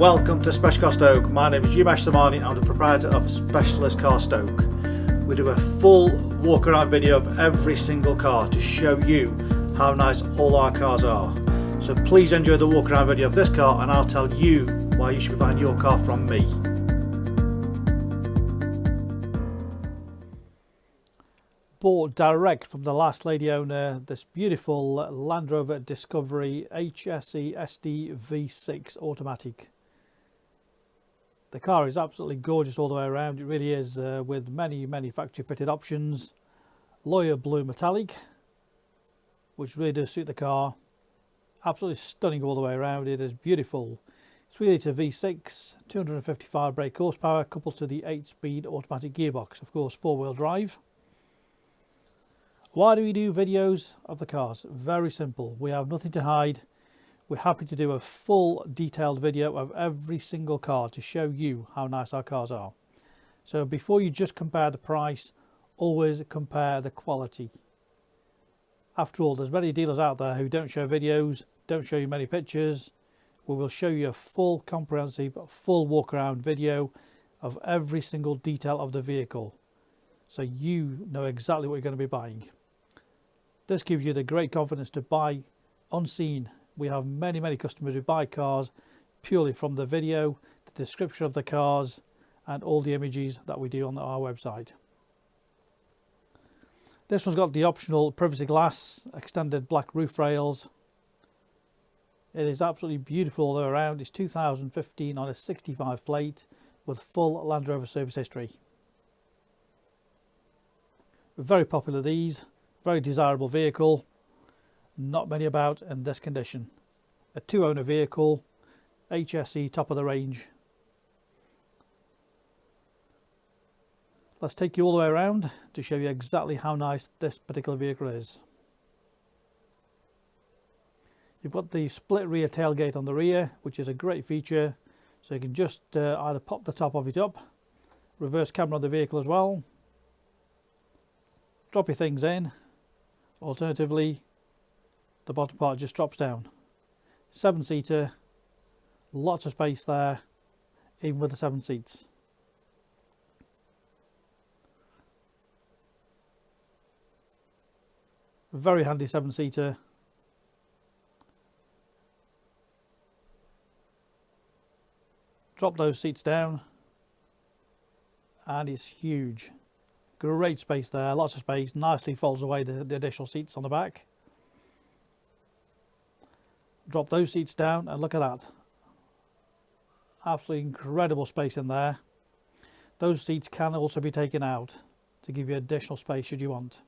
Welcome to Special Car Stoke. My name is Umesh Samani. I'm the proprietor of Specialist Car Stoke. We do a full walk around video of every single car to show you how nice all our cars are. So please enjoy the walk around video of this car and I'll tell you why you should be buying your car from me. Bought direct from the last lady owner this beautiful Land Rover Discovery HSE SDV6 automatic. The car is absolutely gorgeous all the way around. It really is, with many factory fitted options. Loire Blue metallic, which really does suit the car. Absolutely stunning all the way around. It is beautiful. It's really to V6, 255 brake horsepower coupled to the 8-speed automatic gearbox, of course 4-wheel drive. Why do we do videos of the cars? Very simple. We have nothing to hide. We're happy to do a full detailed video of every single car to show you how nice our cars are. So before you just compare the price, always compare the quality. After all, there's many dealers out there who don't show videos, don't show you many pictures. We will show you a full comprehensive, full walk around video of every single detail of the vehicle, so you know exactly what you're going to be buying. This gives you the great confidence to buy unseen. We have many customers who buy cars purely from the video, the description of the cars and all the images that we do on our website. This one's got the optional privacy glass, extended black roof rails. It is absolutely beautiful all the way around. It's 2015 on a 65 plate with full Land Rover service history. Very popular, these. Very desirable vehicle. Not many about in this condition. A 2-owner vehicle, HSE top of the range. Let's take you all the way around to show you exactly how nice this particular vehicle is. You've got the split rear tailgate on the rear, which is a great feature. So you can just either pop the top of it up, reverse camera on the vehicle as well, drop your things in. Alternatively, the bottom part just drops down. 7-seater, lots of space there, even with the 7 seats. Very handy 7-seater. Drop those seats down and it's huge. Great space there, lots of space, nicely folds away the additional seats on the back. Drop those seats down and look at that. Absolutely incredible space in there. Those seats can also be taken out to give you additional space should you want.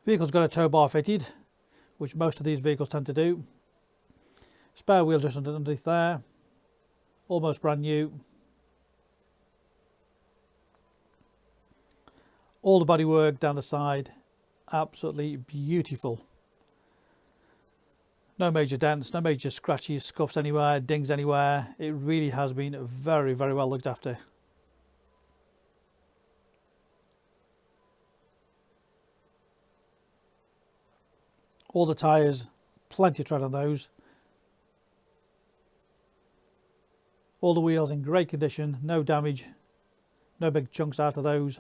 Vehicle's got a tow bar fitted, which most of these vehicles tend to do. Spare wheel just underneath there, almost brand new. All the bodywork down the side, absolutely beautiful. No major dents, no major scratches, scuffs anywhere, dings anywhere. It really has been very well looked after. All the tyres, plenty of tread on those. All the wheels in great condition, no damage, no big chunks out of those.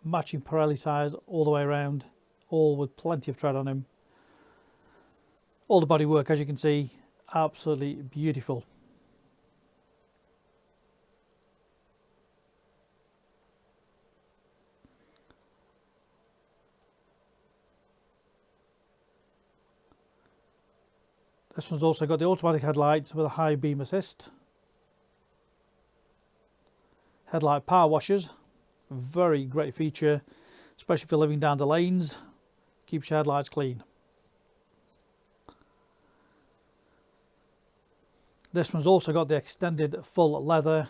Matching Pirelli tyres all the way around, all with plenty of tread on them. All the bodywork, as you can see, absolutely beautiful. This one's also got the automatic headlights with a high beam assist. Headlight power washers. Very great feature, especially if you're living down the lanes. Keeps your headlights clean. This one's also got the extended full leather,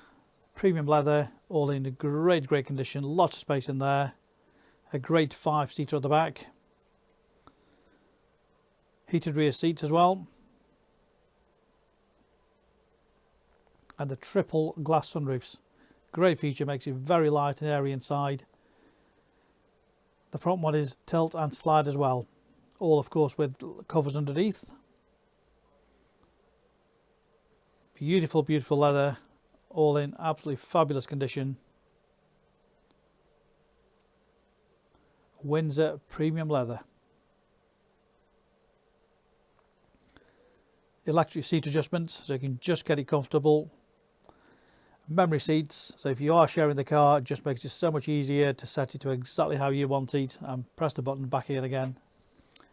premium leather, all in great condition. Lots of space in there. A great 5-seater at the back. Heated rear seats as well. And the triple glass sunroofs. Great feature, makes it very light and airy inside. The front one is tilt and slide as well. All of course with covers underneath. Beautiful, beautiful leather, all in absolutely fabulous condition. Windsor premium leather. Electric seat adjustments, so you can just get it comfortable. Memory seats, so if you are sharing the car, it just makes it so much easier to set it to exactly how you want it and press the button back in again.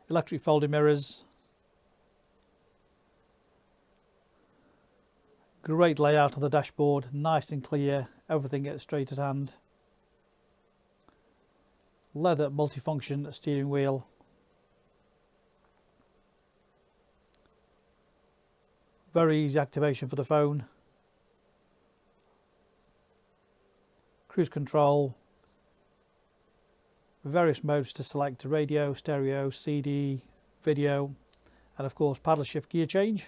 Electric folding mirrors. Great layout on the dashboard, nice and clear, everything gets straight at hand. Leather multifunction steering wheel. Very easy activation for the phone. Cruise control. Various modes to select: radio, stereo, CD, video, and of course paddle shift gear change.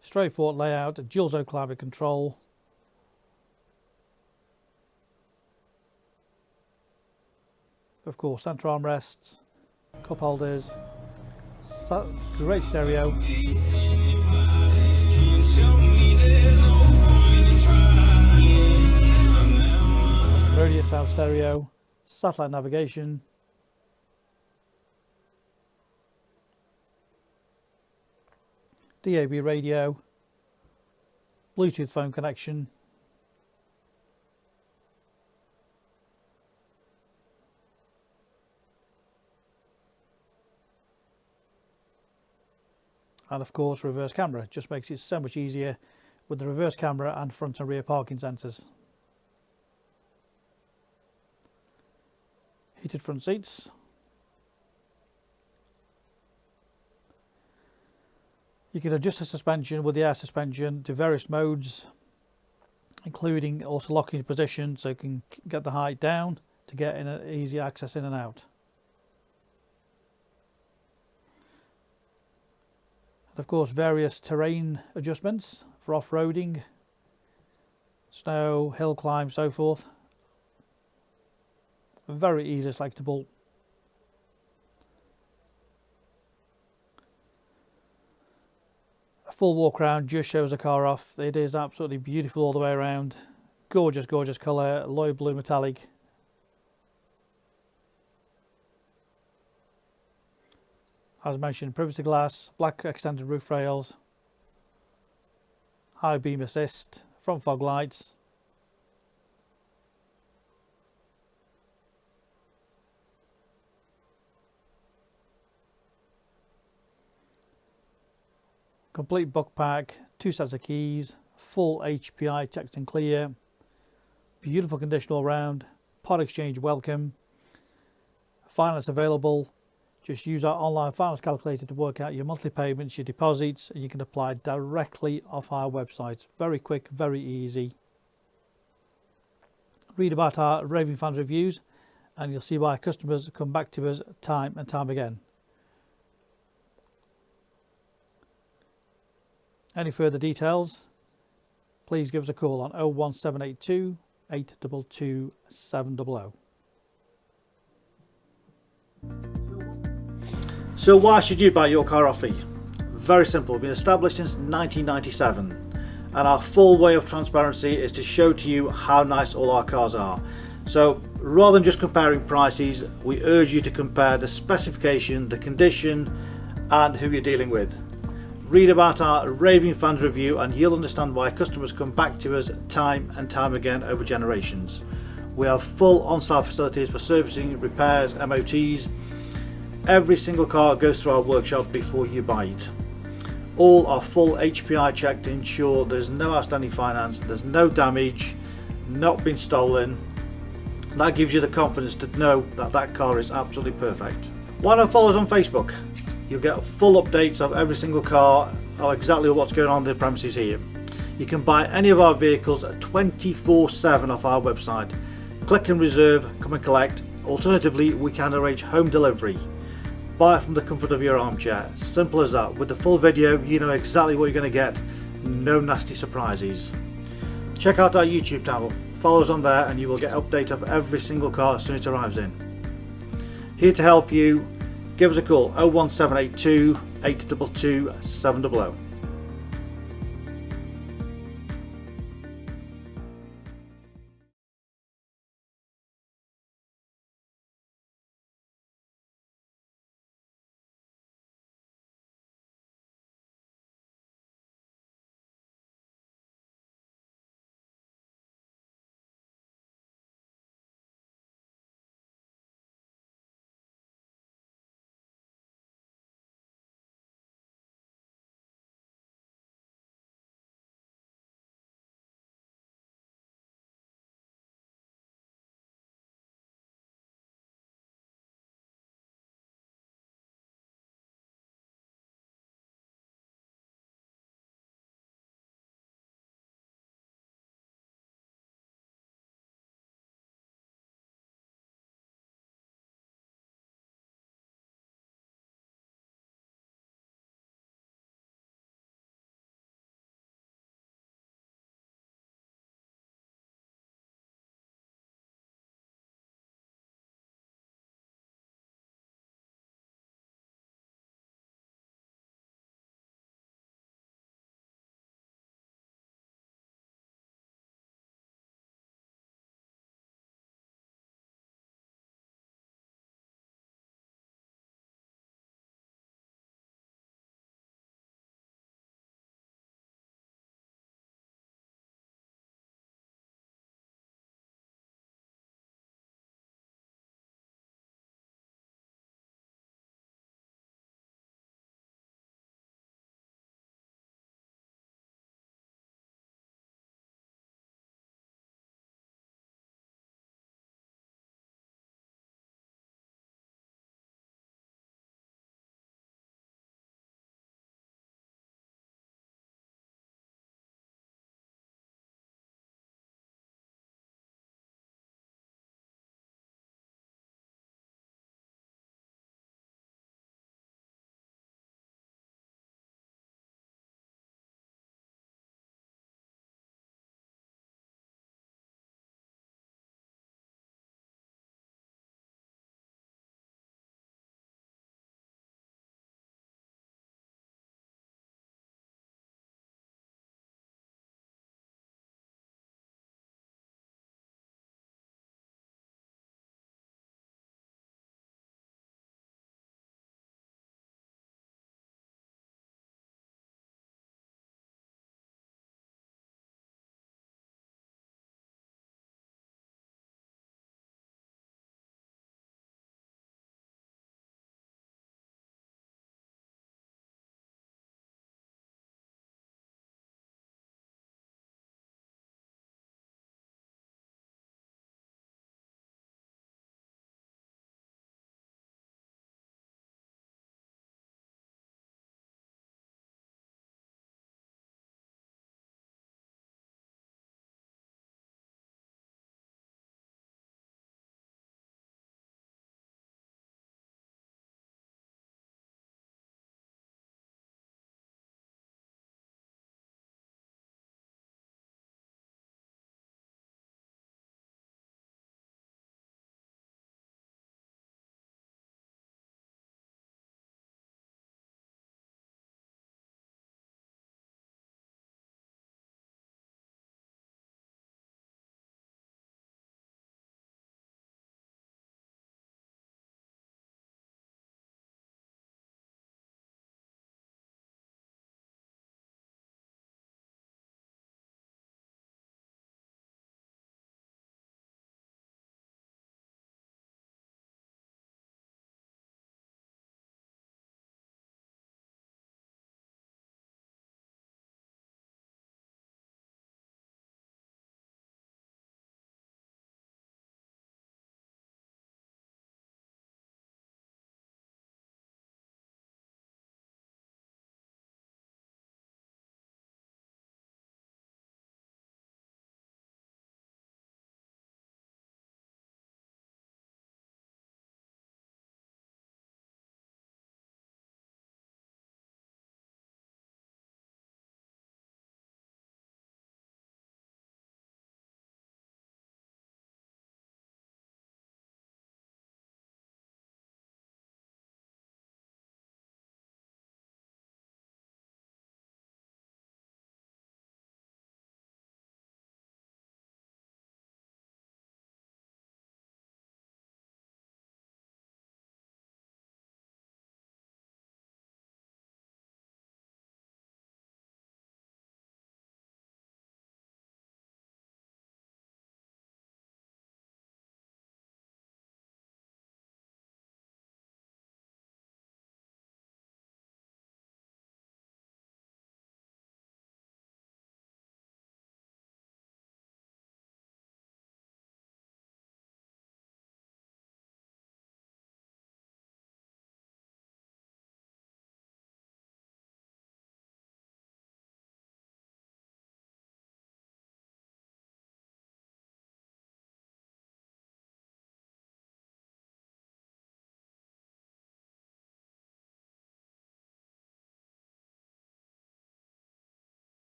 Straightforward layout, dual zone climate control. Of course, centre armrests, cup holders, great stereo. Radio sound stereo, satellite navigation. DAB radio, Bluetooth phone connection, and of course reverse camera. Just makes it so much easier with the reverse camera and front and rear parking sensors. Heated front seats. You can adjust the suspension with the air suspension to various modes, including auto locking position, so you can get the height down to get in an easy access in and out. And of course various terrain adjustments for off-roading, snow, hill climb, so forth. Very easy selectable. A full walk around just shows the car off. It is absolutely beautiful all the way around. Gorgeous, gorgeous colour, Loire Blue metallic. As mentioned, privacy glass, black extended roof rails, high beam assist, front fog lights. Complete book pack, 2 sets of keys, full HPI Checked and clear, beautiful condition all round, part exchange welcome, finance available. Just use our online finance calculator to work out your monthly payments, your deposits, and you can apply directly off our website. Very quick, very easy. Read about our raving fans reviews and you'll see why customers come back to us time and time again. Any further details, please give us a call on 01782 822 700. So why should you buy your car off me? Very simple. We've been established since 1997 and our full way of transparency is to show to you how nice all our cars are. So rather than just comparing prices, we urge you to compare the specification, the condition and who you're dealing with. Read about our raving fans review and you'll understand why customers come back to us time and time again over generations. We have full on-site facilities for servicing, repairs, MOTs. Every single car goes through our workshop before you buy it. All are full HPI checked to ensure there's no outstanding finance, there's no damage, not been stolen. That gives you the confidence to know that that car is absolutely perfect. Why not follow us on Facebook? You'll get full updates of every single car, or exactly what's going on in the premises here. You can buy any of our vehicles 24/7 off our website. Click and reserve, come and collect. Alternatively, we can arrange home delivery. Buy it from the comfort of your armchair. Simple as that. With the full video, you know exactly what you're going to get. No nasty surprises. Check out our YouTube channel. Follow us on there and you will get updates of every single car as soon as it arrives in. Here to help you give us a call 01782 822 700.